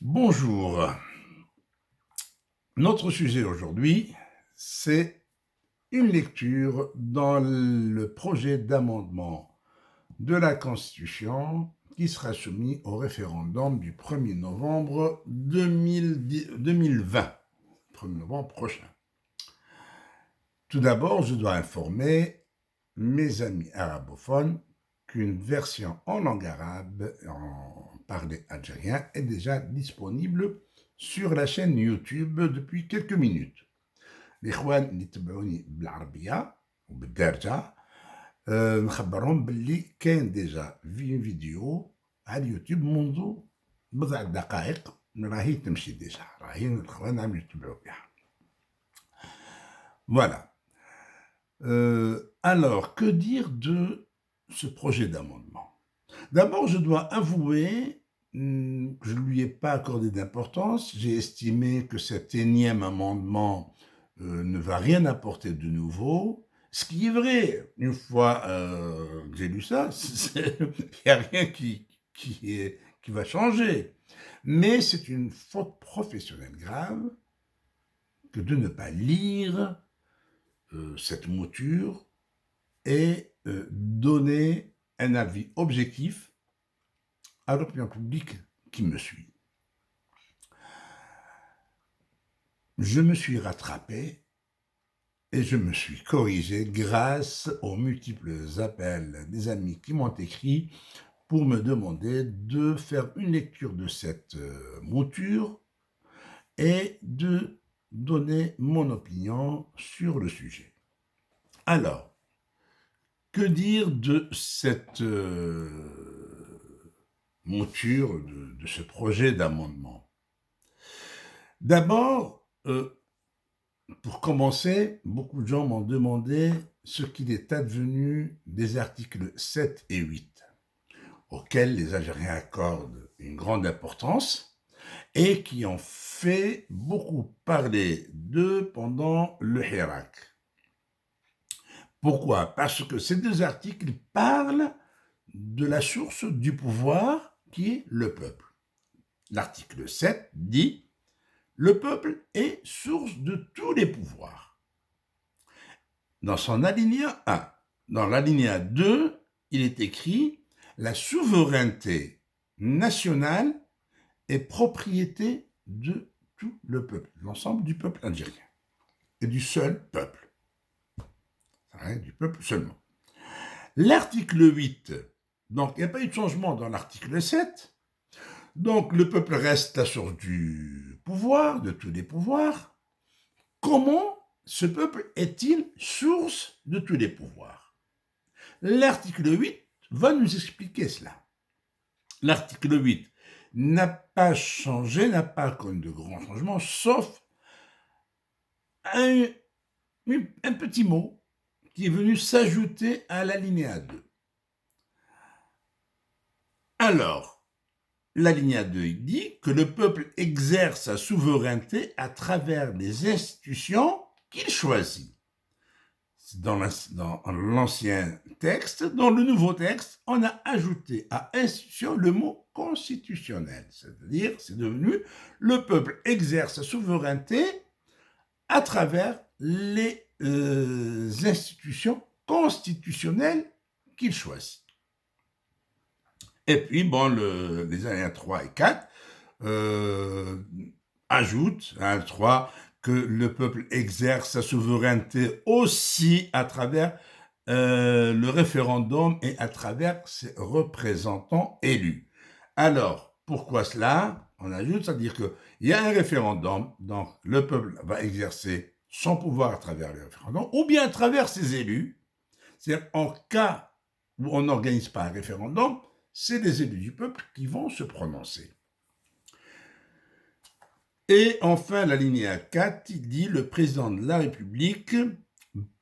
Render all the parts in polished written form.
Bonjour. Notre sujet aujourd'hui, c'est une lecture dans le projet d'amendement de la Constitution qui sera soumis au référendum du 1er novembre 2020, 1er novembre prochain. Tout d'abord, je dois informer mes amis arabophones qu'une version en langue arabe, en parler algérien, est déjà disponible sur la chaîne YouTube depuis quelques minutes. الاخوان اللي تبعوني بالعربيه وبالدارجه نخبرهم باللي كاين ديجا في فيديو على اليوتيوب منذ بضع دقائق راهي تمشي ديجا راهي الاخوان عم يتبعوا بها. Voilà. Alors, que dire de ce projet d'amendement? D'abord, je dois avouer que je ne lui ai pas accordé d'importance. J'ai estimé que cet énième amendement ne va rien apporter de nouveau. Ce qui est vrai, une fois que j'ai lu ça, il n'y a rien qui va changer. Mais c'est une faute professionnelle grave que de ne pas lire cette mouture et donner un avis objectif à l'opinion publique qui me suit. Je me suis rattrapé et je me suis corrigé grâce aux multiples appels des amis qui m'ont écrit pour me demander de faire une lecture de cette mouture et de donner mon opinion sur le sujet. Alors, que dire de cette mouture, de ce projet d'amendement? D'abord, pour commencer, beaucoup de gens m'ont demandé ce qu'il est advenu des articles 7 et 8, auxquels les Algériens accordent une grande importance et qui ont fait beaucoup parler d'eux pendant le Hirak. Pourquoi? Parce que ces deux articles parlent de la source du pouvoir qui est le peuple. L'article 7 dit « Le peuple est source de tous les pouvoirs ». Dans son alinéa 1. Dans l'alinéa 2, il est écrit « La souveraineté nationale est propriété de tout le peuple, l'ensemble du peuple algérien, et du seul peuple. Du peuple seulement. » L'article 8, donc il n'y a pas eu de changement dans l'article 7, donc le peuple reste la source du pouvoir, de tous les pouvoirs. Comment ce peuple est-il source de tous les pouvoirs? L'article 8 va nous expliquer cela. L'article 8 n'a pas changé, n'a pas connu de grands changements, sauf un petit mot qui est venu s'ajouter à l'alinéa 2. Alors, l'alinéa 2 il dit que le peuple exerce sa souveraineté à travers les institutions qu'il choisit. Dans l'ancien texte, dans le nouveau texte, on a ajouté à institution le mot constitutionnel, c'est-à-dire c'est devenu le peuple exerce sa souveraineté à travers les institutions constitutionnelles qu'il choisit. Et puis, bon, les alinéas 3 et 4 ajoutent, 3, que le peuple exerce sa souveraineté aussi à travers le référendum et à travers ses représentants élus. Alors, pourquoi cela? On ajoute, c'est-à-dire qu'il y a un référendum, donc le peuple va exercer son pouvoir à travers le référendum, ou bien à travers ses élus. C'est-à-dire, en cas où on n'organise pas un référendum, c'est les élus du peuple qui vont se prononcer. Et enfin, l'alinéa 4, il dit « Le président de la République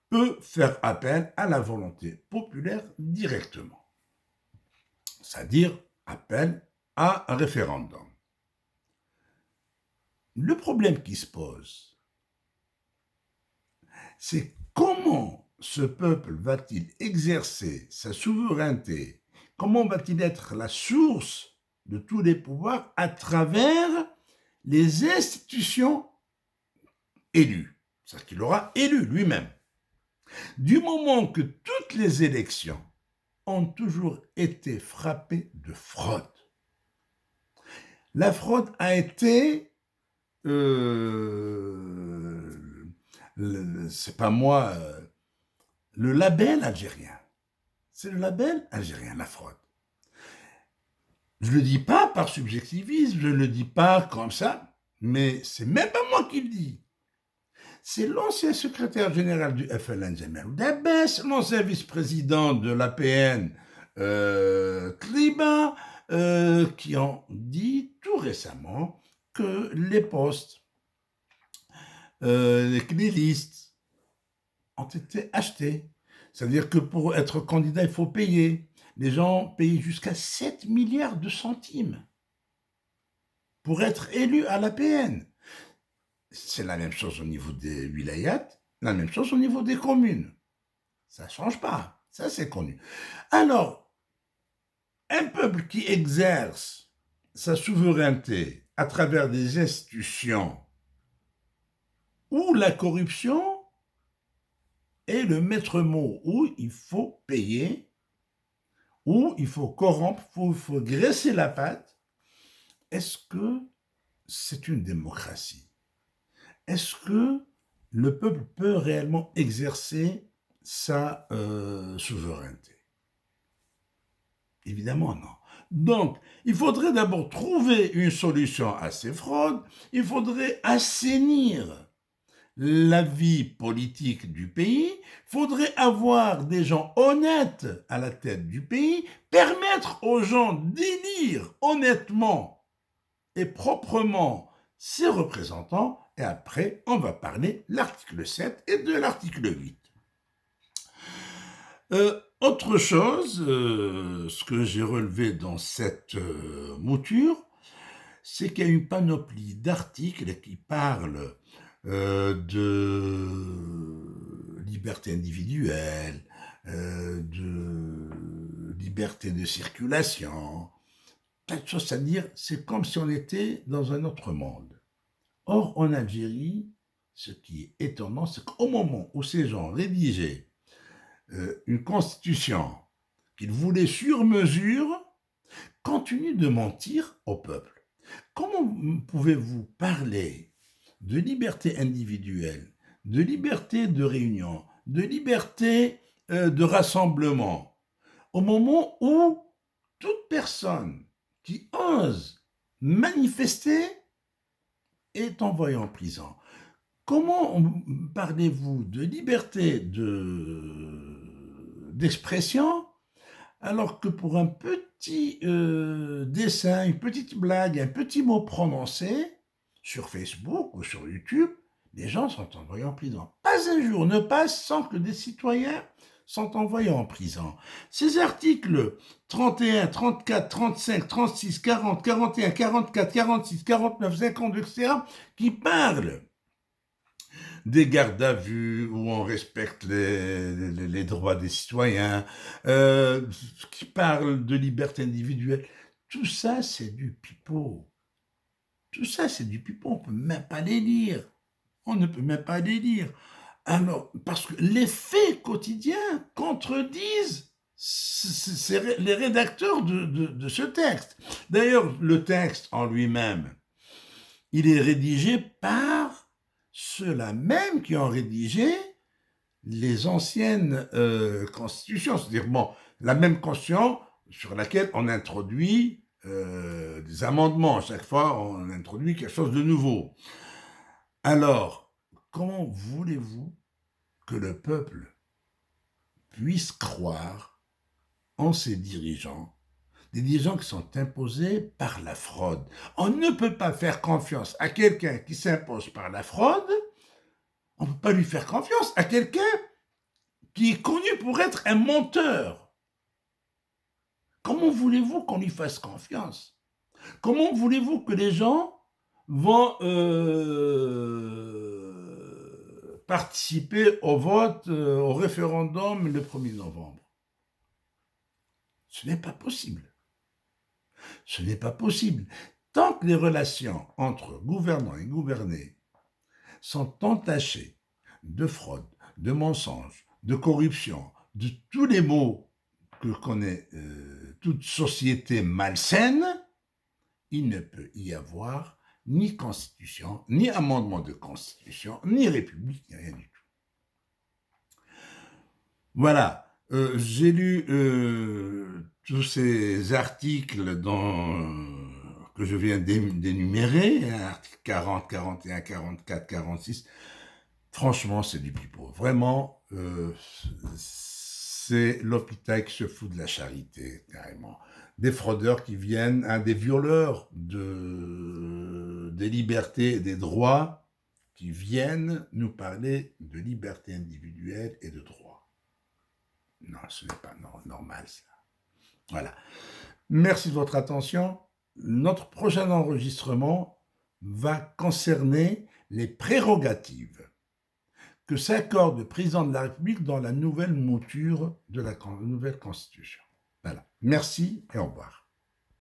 peut faire appel à la volonté populaire directement », c'est-à-dire appel à un référendum. Le problème qui se pose, c'est comment ce peuple va-t-il exercer sa souveraineté? Comment va-t-il être la source de tous les pouvoirs à travers les institutions élues. C'est-à-dire qu'il aura élu lui-même. Du moment que toutes les élections ont toujours été frappées de fraude. La fraude a été, c'est pas moi, le label algérien. C'est le label algérien, la fraude. Je ne le dis pas par subjectivisme, je ne le dis pas comme ça, mais c'est même pas moi qui le dis. C'est l'ancien secrétaire général du FLN, Jamel Oudabès, l'ancien vice-président de l'APN, Kliba, qui ont dit tout récemment que les postes, les listes ont été achetés. C'est-à-dire que pour être candidat, il faut payer. Les gens payent jusqu'à 7 milliards de centimes pour être élus à l'APN. C'est la même chose au niveau des wilayats, la même chose au niveau des communes. Ça ne change pas, ça c'est connu. Alors, un peuple qui exerce sa souveraineté à travers des institutions où la corruption est le maître mot, où il faut payer, où il faut corrompre, où il faut graisser la patte, est-ce que c'est une démocratie? Est-ce que le peuple peut réellement exercer sa souveraineté? Évidemment, non. Donc, il faudrait d'abord trouver une solution à ces fraudes, il faudrait assainir la vie politique du pays, il faudrait avoir des gens honnêtes à la tête du pays, permettre aux gens d'élire honnêtement et proprement ses représentants, et après, on va parler de l'article 7 et de l'article 8. Autre chose, ce que j'ai relevé dans cette mouture, c'est qu'il y a une panoplie d'articles qui parlent de liberté individuelle, de liberté de circulation, plein de choses à dire, c'est comme si on était dans un autre monde. Or, en Algérie, ce qui est étonnant, c'est qu'au moment où ces gens rédigeaient une constitution qu'ils voulaient sur mesure, continuent de mentir au peuple. Comment pouvez-vous parler de liberté individuelle, de liberté de réunion, de liberté de rassemblement, au moment où toute personne qui ose manifester est envoyée en prison? Comment parlez-vous de liberté d'expression alors que pour un petit dessin, une petite blague, un petit mot prononcé sur Facebook ou sur YouTube, les gens sont envoyés en prison? Pas un jour ne passe sans que des citoyens sont envoyés en prison. Ces articles 31, 34, 35, 36, 40, 41, 44, 46, 49, 52, etc., qui parlent des gardes à vue où on respecte les droits des citoyens, qui parlent de liberté individuelle. Tout ça, c'est du pipeau. Tout ça, c'est du pipeau. On ne peut même pas les lire. On ne peut même pas les lire. Alors, parce que les faits quotidiens contredisent les rédacteurs de ce texte. D'ailleurs, le texte en lui-même, il est rédigé par ceux-là même qui ont rédigé les anciennes constitutions. C'est-à-dire, bon, la même constitution sur laquelle on introduit des amendements. Chaque fois, on introduit quelque chose de nouveau. Alors, comment voulez-vous que le peuple puisse croire en ses dirigeants, des dirigeants qui sont imposés par la fraude? On ne peut pas faire confiance à quelqu'un qui s'impose par la fraude, on ne peut pas lui faire confiance à quelqu'un qui est connu pour être un menteur. Comment voulez-vous qu'on lui fasse confiance? Comment voulez-vous que les gens vont participer au vote, au référendum le 1er novembre? Ce n'est pas possible. Ce n'est pas possible. Tant que les relations entre gouvernants et gouvernés sont entachées de fraude, de mensonges, de corruption, de tous les maux que connaît toute société malsaine, il ne peut y avoir ni constitution, ni amendement de constitution, ni république, ni rien du tout. Voilà, j'ai lu tous ces articles que je viens d'énumérer, hein, articles 40, 41, 44, 46. Franchement, c'est du pipeau. Vraiment, c'est l'hôpital qui se fout de la charité, carrément. Des fraudeurs qui viennent, des violeurs des libertés et des droits qui viennent nous parler de liberté individuelle et de droit. Non, ce n'est pas normal, ça. Voilà. Merci de votre attention. Notre prochain enregistrement va concerner les prérogatives que s'accorde le président de la République dans la nouvelle mouture de la nouvelle Constitution. Voilà. Merci et au revoir.